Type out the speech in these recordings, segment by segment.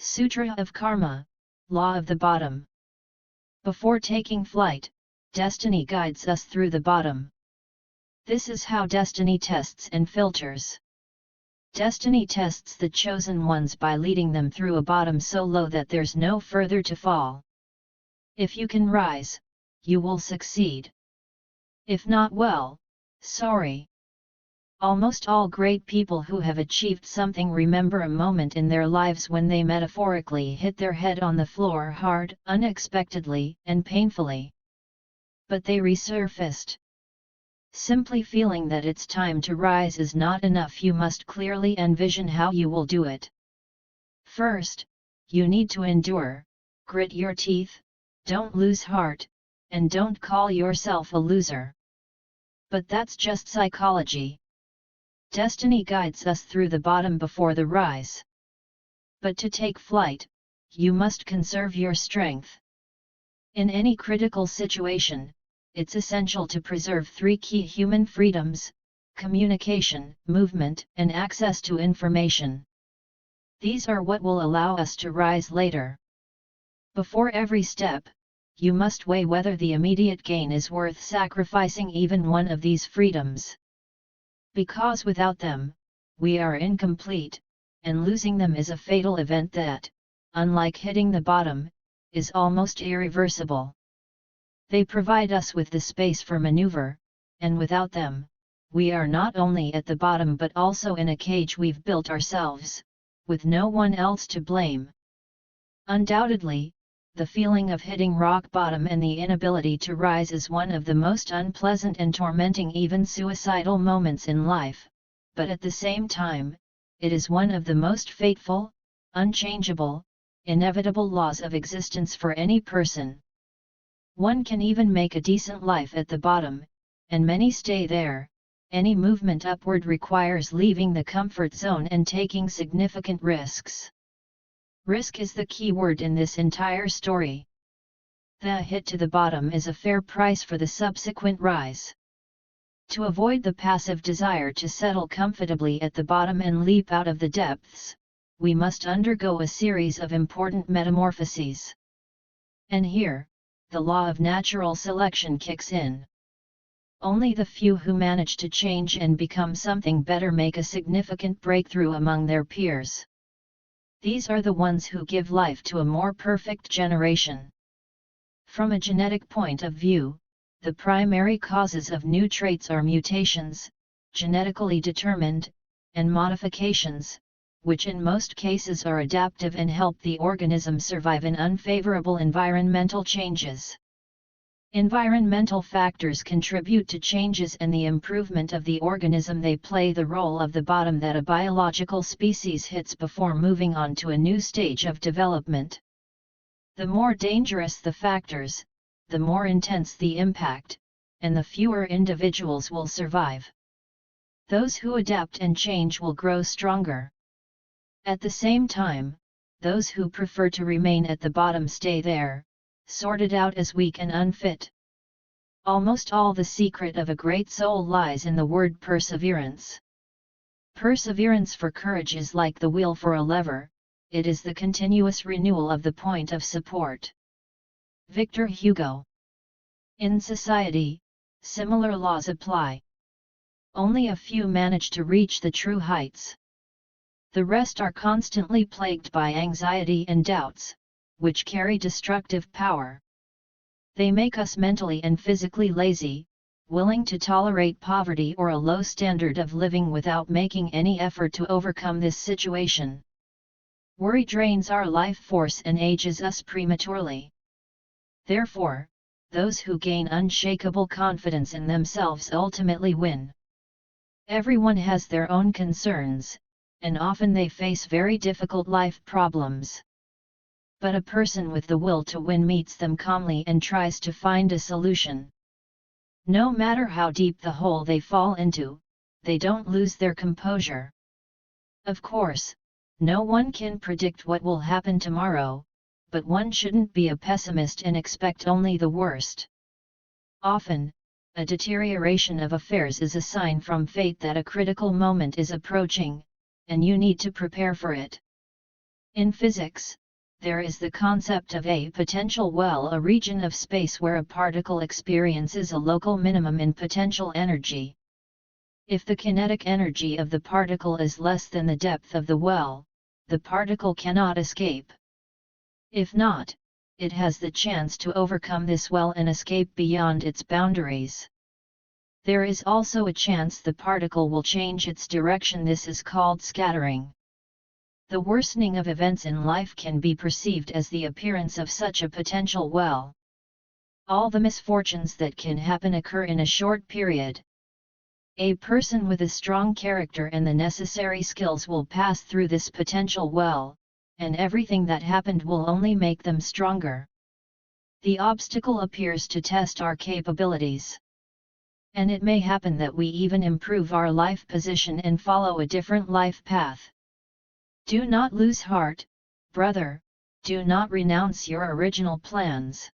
Sutra of Karma, Law of the Bottom. Before taking flight, destiny guides us through the bottom. This is how destiny tests and filters. Destiny tests the chosen ones by leading them through a bottom so low that there's no further to fall. If you can rise, you will succeed. If not, well, sorry. Almost all great people who have achieved something remember a moment in their lives when they metaphorically hit their head on the floor hard, unexpectedly, and painfully. But they resurfaced. Simply feeling that it's time to rise is not enough. You must clearly envision how you will do it. First, you need to endure, grit your teeth, don't lose heart, and don't call yourself a loser. But that's just psychology. Destiny guides us through the bottom before the rise. But to take flight, you must conserve your strength. In any critical situation, it's essential to preserve three key human freedoms: communication, movement, and access to information. These are what will allow us to rise later. Before every step, you must weigh whether the immediate gain is worth sacrificing even one of these freedoms. Because without them, we are incomplete, and losing them is a fatal event that, unlike hitting the bottom, is almost irreversible. They provide us with the space for maneuver, and without them, we are not only at the bottom but also in a cage we've built ourselves, with no one else to blame. Undoubtedly, the feeling of hitting rock bottom and the inability to rise is one of the most unpleasant and tormenting, even suicidal moments in life, but at the same time, it is one of the most fateful, unchangeable, inevitable laws of existence for any person. One can even make a decent life at the bottom, and many stay there. Any movement upward requires leaving the comfort zone and taking significant risks. Risk is the key word in this entire story. The hit to the bottom is a fair price for the subsequent rise. To avoid the passive desire to settle comfortably at the bottom and leap out of the depths, we must undergo a series of important metamorphoses. And here, the law of natural selection kicks in. Only the few who manage to change and become something better make a significant breakthrough among their peers. These are the ones who give life to a more perfect generation. From a genetic point of view, the primary causes of new traits are mutations, genetically determined, and modifications, which in most cases are adaptive and help the organism survive in unfavorable environmental changes. Environmental factors contribute to changes and the improvement of the organism. They play the role of the bottom that a biological species hits before moving on to a new stage of development. The more dangerous the factors, the more intense the impact, and the fewer individuals will survive. Those who adapt and change will grow stronger. At the same time, those who prefer to remain at the bottom stay there, sorted out as weak and unfit. Almost all the secret of a great soul lies in the word perseverance. Perseverance for courage is like the wheel for a lever, it is the continuous renewal of the point of support. Victor Hugo. In society, similar laws apply. Only a few manage to reach the true heights. The rest are constantly plagued by anxiety and doubts, which carry destructive power. They make us mentally and physically lazy, willing to tolerate poverty or a low standard of living without making any effort to overcome this situation. Worry drains our life force and ages us prematurely. Therefore, those who gain unshakable confidence in themselves ultimately win. Everyone has their own concerns, and often they face very difficult life problems. But a person with the will to win meets them calmly and tries to find a solution. No matter how deep the hole they fall into, they don't lose their composure. Of course, no one can predict what will happen tomorrow, but one shouldn't be a pessimist and expect only the worst. Often, a deterioration of affairs is a sign from fate that a critical moment is approaching, and you need to prepare for it. In physics, there is the concept of a potential well, a region of space where a particle experiences a local minimum in potential energy. If the kinetic energy of the particle is less than the depth of the well, the particle cannot escape. If not, it has the chance to overcome this well and escape beyond its boundaries. There is also a chance the particle will change its direction. This is called scattering. The worsening of events in life can be perceived as the appearance of such a potential well. All the misfortunes that can happen occur in a short period. A person with a strong character and the necessary skills will pass through this potential well, and everything that happened will only make them stronger. The obstacle appears to test our capabilities. And it may happen that we even improve our life position and follow a different life path. Do not lose heart, brother, do not renounce your original plans.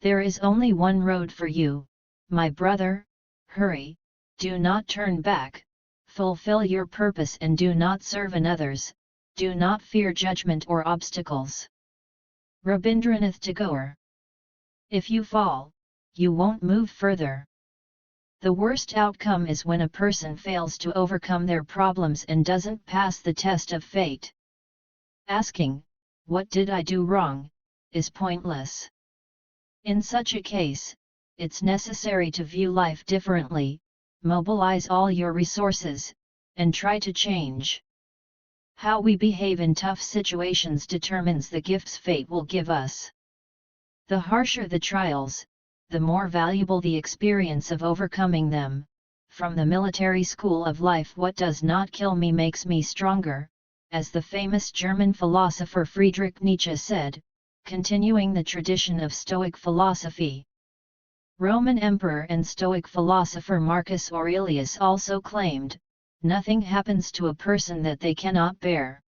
There is only one road for you, my brother, hurry, do not turn back, fulfill your purpose and do not serve others, do not fear judgment or obstacles. Rabindranath Tagore. If you fall, you won't move further. The worst outcome is when a person fails to overcome their problems and doesn't pass the test of fate. Asking, "What did I do wrong?" is pointless. In such a case, it's necessary to view life differently, mobilize all your resources, and try to change. How we behave in tough situations determines the gifts fate will give us. The harsher the trials, the more valuable the experience of overcoming them. From the military school of life, what does not kill me makes me stronger, as the famous German philosopher Friedrich Nietzsche said, continuing the tradition of Stoic philosophy. Roman emperor and Stoic philosopher Marcus Aurelius also claimed, nothing happens to a person that they cannot bear.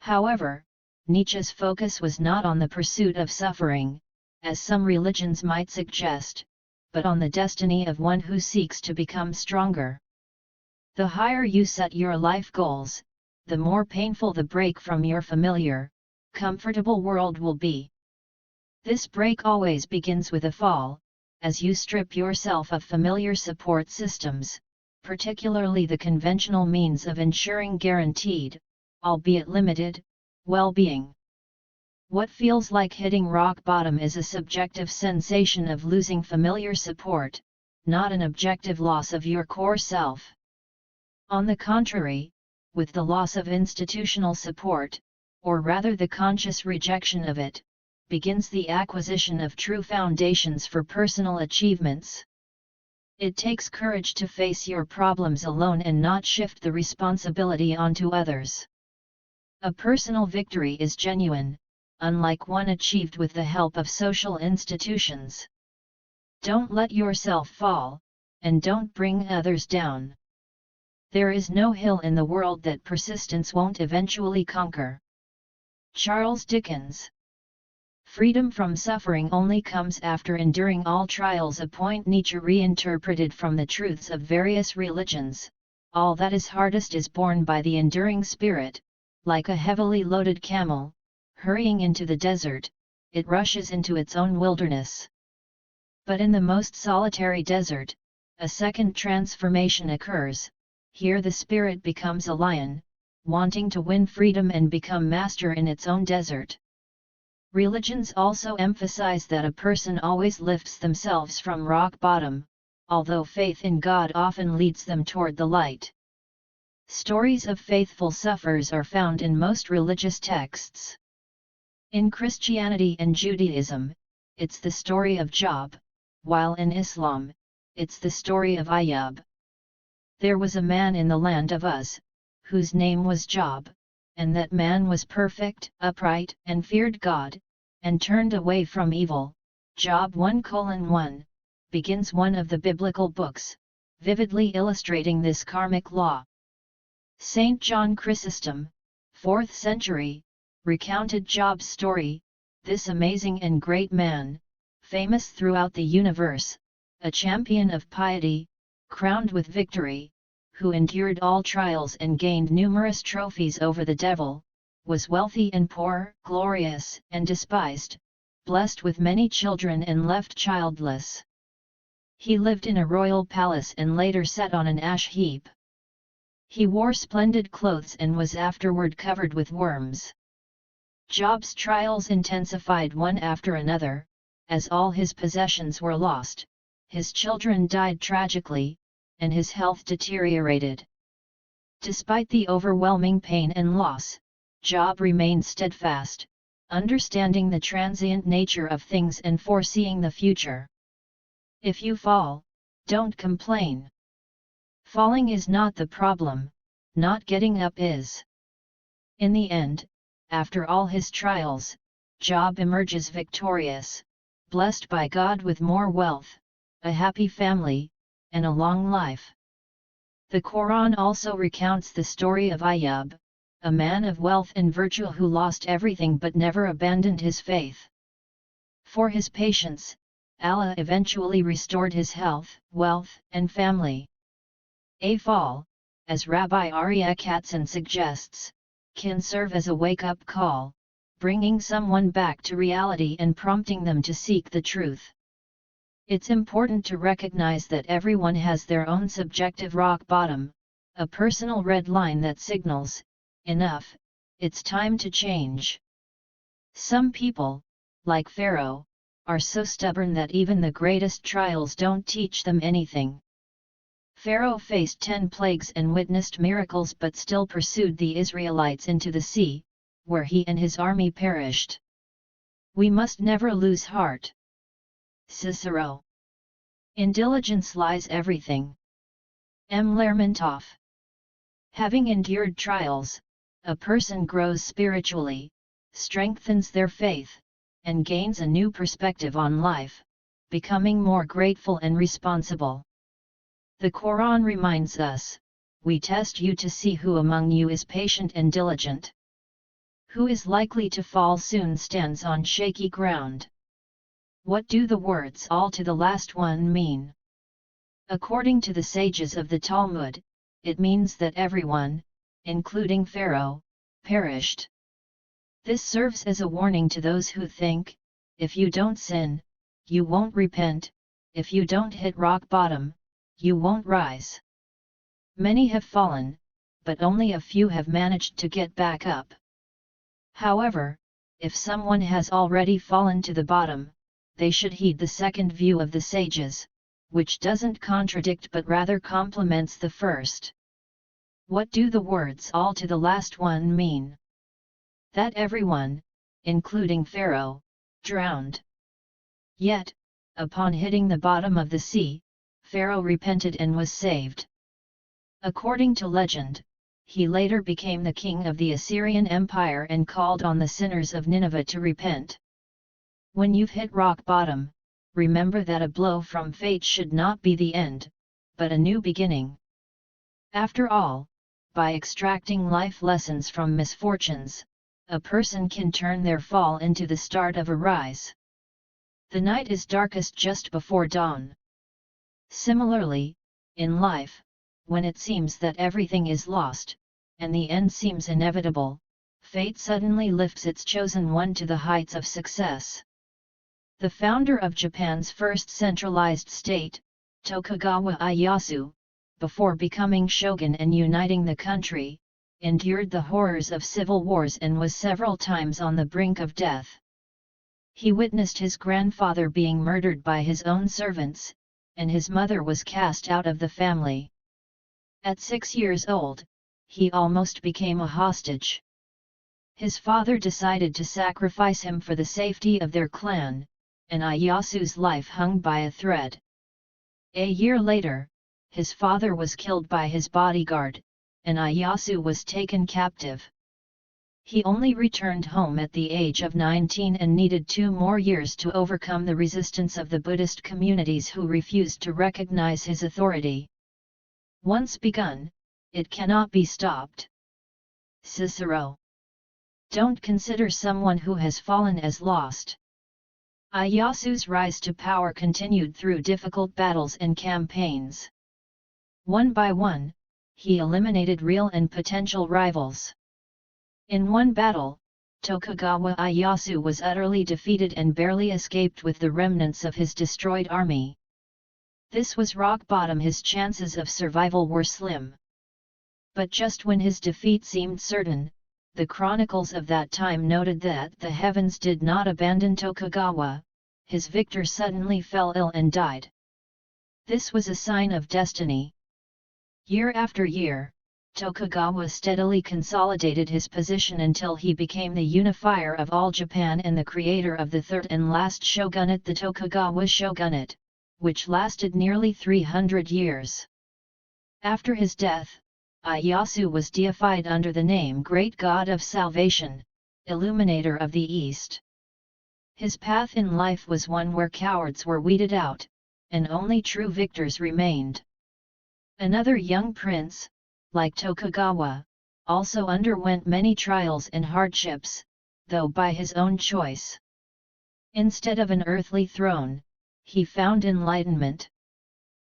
However, Nietzsche's focus was not on the pursuit of suffering, as some religions might suggest, but on the destiny of one who seeks to become stronger. The higher you set your life goals, the more painful the break from your familiar, comfortable world will be. This break always begins with a fall, as you strip yourself of familiar support systems, particularly the conventional means of ensuring guaranteed, albeit limited, well-being. What feels like hitting rock bottom is a subjective sensation of losing familiar support, not an objective loss of your core self. On the contrary, with the loss of institutional support, or rather the conscious rejection of it, begins the acquisition of true foundations for personal achievements. It takes courage to face your problems alone and not shift the responsibility onto others. A personal victory is genuine, unlike one achieved with the help of social institutions. Don't let yourself fall, and don't bring others down. There is no hill in the world that persistence won't eventually conquer. Charles Dickens. Freedom from suffering only comes after enduring all trials. A point Nietzsche reinterpreted from the truths of various religions. All that is hardest is borne by the enduring spirit, like a heavily loaded camel, hurrying into the desert, it rushes into its own wilderness. But in the most solitary desert, a second transformation occurs. Here the spirit becomes a lion, wanting to win freedom and become master in its own desert. Religions also emphasize that a person always lifts themselves from rock bottom, although faith in God often leads them toward the light. Stories of faithful sufferers are found in most religious texts. In Christianity and Judaism, it's the story of Job, while in Islam, it's the story of Ayyub. There was a man in the land of Uz, whose name was Job, and that man was perfect, upright, and feared God, and turned away from evil. Job 1:1 begins one of the biblical books, vividly illustrating this karmic law. Saint John Chrysostom, 4th century, recounted Job's story. This amazing and great man, famous throughout the universe, a champion of piety, crowned with victory, who endured all trials and gained numerous trophies over the devil, was wealthy and poor, glorious and despised, blessed with many children and left childless. He lived in a royal palace and later sat on an ash heap. He wore splendid clothes and was afterward covered with worms. Job's trials intensified one after another, as all his possessions were lost, his children died tragically, and his health deteriorated. Despite the overwhelming pain and loss, Job remained steadfast, understanding the transient nature of things and foreseeing the future. If you fall, don't complain. Falling is not the problem, not getting up is. In the end, after all his trials, Job emerges victorious, blessed by God with more wealth, a happy family, and a long life. The Quran also recounts the story of Ayyub, a man of wealth and virtue who lost everything but never abandoned his faith. For his patience, Allah eventually restored his health, wealth, and family. A fall, as Rabbi Aryeh Katzen suggests, can serve as a wake-up call, bringing someone back to reality and prompting them to seek the truth. It's important to recognize that everyone has their own subjective rock bottom, a personal red line that signals, enough, it's time to change. Some people, like Pharaoh, are so stubborn that even the greatest trials don't teach them anything. Pharaoh faced 10 plagues and witnessed miracles but still pursued the Israelites into the sea, where he and his army perished. We must never lose heart. Cicero. In diligence lies everything. M. Lermontov. Having endured trials, a person grows spiritually, strengthens their faith, and gains a new perspective on life, becoming more grateful and responsible. The Quran reminds us, "We test you to see who among you is patient and diligent. Who is likely to fall soon stands on shaky ground." What do the words "all to the last one" mean? According to the sages of the Talmud, it means that everyone, including Pharaoh, perished. This serves as a warning to those who think, if you don't sin, you won't repent, if you don't hit rock bottom, you won't rise. Many have fallen, but only a few have managed to get back up. However, if someone has already fallen to the bottom, they should heed the second view of the sages, which doesn't contradict but rather complements the first. What do the words "all to the last one" mean? That everyone, including Pharaoh, drowned. Yet, upon hitting the bottom of the sea, Pharaoh repented and was saved. According to legend, he later became the king of the Assyrian Empire and called on the sinners of Nineveh to repent. When you've hit rock bottom, remember that a blow from fate should not be the end, but a new beginning. After all, by extracting life lessons from misfortunes, a person can turn their fall into the start of a rise. The night is darkest just before dawn. Similarly, in life, when it seems that everything is lost, and the end seems inevitable, fate suddenly lifts its chosen one to the heights of success. The founder of Japan's first centralized state, Tokugawa Ieyasu, before becoming shogun and uniting the country, endured the horrors of civil wars and was several times on the brink of death. He witnessed his grandfather being murdered by his own servants, and his mother was cast out of the family. At 6 years old, he almost became a hostage. His father decided to sacrifice him for the safety of their clan, and Ieyasu's life hung by a thread. A year later, his father was killed by his bodyguard, and Ieyasu was taken captive. He only returned home at the age of 19 and needed 2 more years to overcome the resistance of the Buddhist communities who refused to recognize his authority. Once begun, it cannot be stopped. Cicero. Don't consider someone who has fallen as lost. Ieyasu's rise to power continued through difficult battles and campaigns. One by one, he eliminated real and potential rivals. In one battle, Tokugawa Ieyasu was utterly defeated and barely escaped with the remnants of his destroyed army. This was rock bottom. His chances of survival were slim. But just when his defeat seemed certain, the chronicles of that time noted that the heavens did not abandon Tokugawa. His victor suddenly fell ill and died. This was a sign of destiny. Year after year, Tokugawa steadily consolidated his position until he became the unifier of all Japan and the creator of the third and last shogunate, the Tokugawa shogunate, which lasted nearly 300 years. After his death, Ieyasu was deified under the name Great God of Salvation, Illuminator of the East. His path in life was one where cowards were weeded out, and only true victors remained. Another young prince, like Tokugawa, also underwent many trials and hardships, though by his own choice. Instead of an earthly throne, he found enlightenment.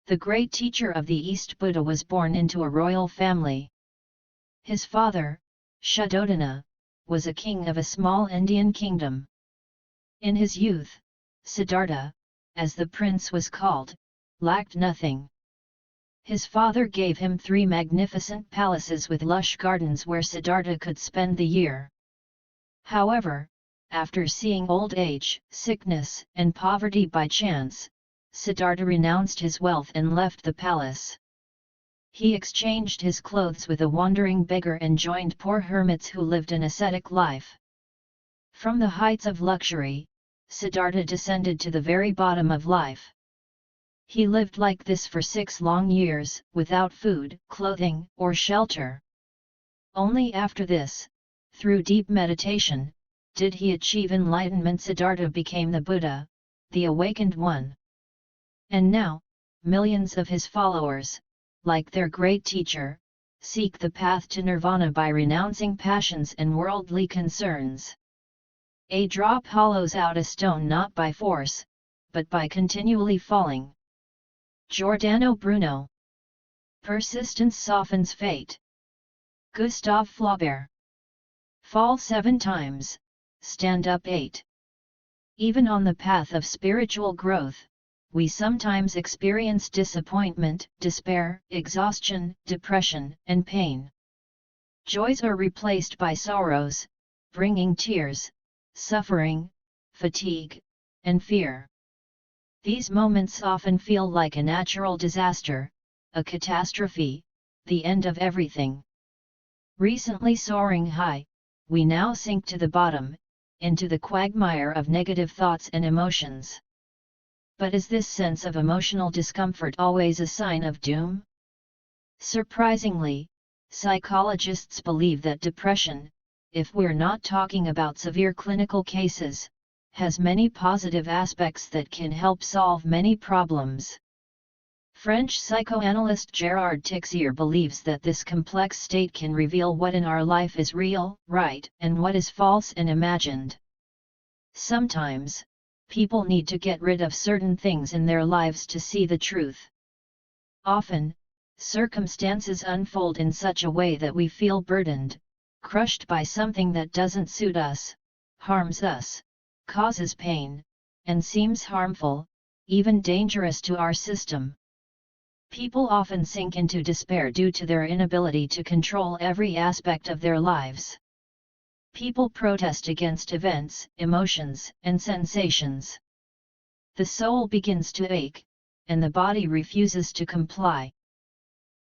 The great teacher of the East, Buddha, was born into a royal family. His father, Shuddhodana, was a king of a small Indian kingdom. In his youth, Siddhartha, as the prince was called, lacked nothing. His father gave him 3 magnificent palaces with lush gardens where Siddhartha could spend the year. However, after seeing old age, sickness, and poverty by chance, Siddhartha renounced his wealth and left the palace. He exchanged his clothes with a wandering beggar and joined poor hermits who lived an ascetic life. From the heights of luxury, Siddhartha descended to the very bottom of life. He lived like this for 6 long years, without food, clothing, or shelter. Only after this, through deep meditation, did he achieve enlightenment. Siddhartha became the Buddha, the awakened one. And now, millions of his followers, like their great teacher, seek the path to nirvana by renouncing passions and worldly concerns. A drop hollows out a stone not by force, but by continually falling. Giordano Bruno. Persistence softens fate. Gustave Flaubert. Fall 7 times, stand up 8. Even on the path of spiritual growth, we sometimes experience disappointment, despair, exhaustion, depression, and pain. Joys are replaced by sorrows, bringing tears, suffering, fatigue, and fear. These moments often feel like a natural disaster, a catastrophe, the end of everything. Recently soaring high, we now sink to the bottom, into the quagmire of negative thoughts and emotions. But is this sense of emotional discomfort always a sign of doom? Surprisingly, psychologists believe that depression, if we're not talking about severe clinical cases, has many positive aspects that can help solve many problems. French psychoanalyst Gérard Tixier believes that this complex state can reveal what in our life is real, right, and what is false and imagined. Sometimes, people need to get rid of certain things in their lives to see the truth. Often, circumstances unfold in such a way that we feel burdened, crushed by something that doesn't suit us, harms us, causes pain, and seems harmful, even dangerous to our system. People often sink into despair due to their inability to control every aspect of their lives. People protest against events, emotions, and sensations. The soul begins to ache, and the body refuses to comply.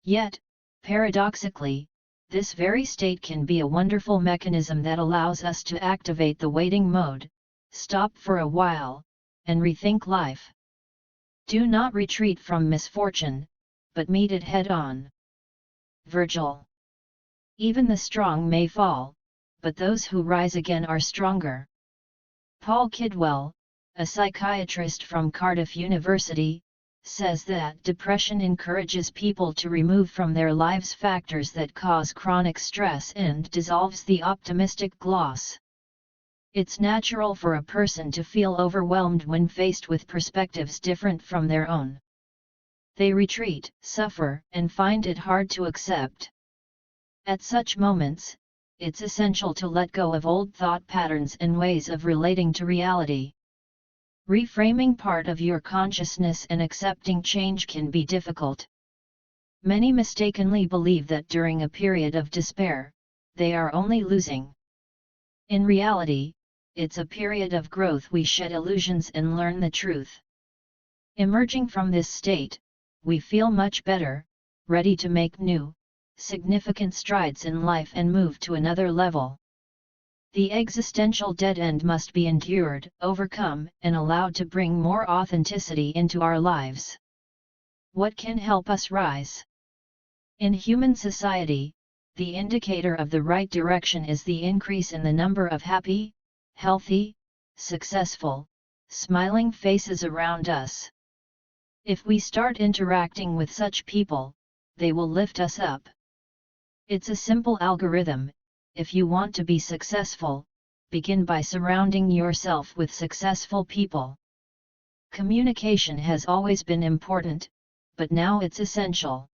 Yet, paradoxically, this very state can be a wonderful mechanism that allows us to activate the waiting mode, stop for a while, and rethink life. Do not retreat from misfortune, but meet it head-on. Virgil. Even the strong may fall, but those who rise again are stronger. Paul Kidwell, a psychiatrist from Cardiff University, says that depression encourages people to remove from their lives factors that cause chronic stress and dissolves the optimistic gloss. It's natural for a person to feel overwhelmed when faced with perspectives different from their own. They retreat, suffer, and find it hard to accept. At such moments, it's essential to let go of old thought patterns and ways of relating to reality. Reframing part of your consciousness and accepting change can be difficult. Many mistakenly believe that during a period of despair, they are only losing. In reality, it's a period of growth. We shed illusions and learn the truth. Emerging from this state, we feel much better, ready to make new, significant strides in life and move to another level. The existential dead end must be endured, overcome, and allowed to bring more authenticity into our lives. What can help us rise? In human society, the indicator of the right direction is the increase in the number of happy, healthy, successful, smiling faces around us. If we start interacting with such people, they will lift us up. It's a simple algorithm. If you want to be successful, begin by surrounding yourself with successful people. Communication has always been important, but now it's essential.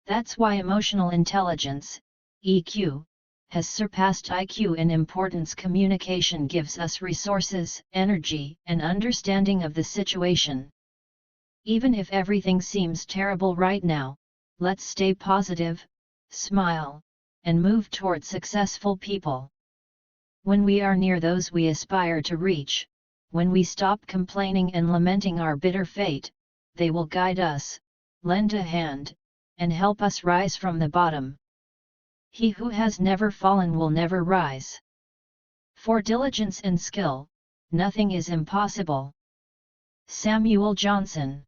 That's why emotional intelligence, EQ, has surpassed IQ in importance. Communication gives us resources, energy, and understanding of the situation. Even if everything seems terrible right now, let's stay positive, smile, and move toward successful people. When we are near those we aspire to reach, when we stop complaining and lamenting our bitter fate, they will guide us, lend a hand, and help us rise from the bottom. He who has never fallen will never rise. For diligence and skill, nothing is impossible. Samuel Johnson.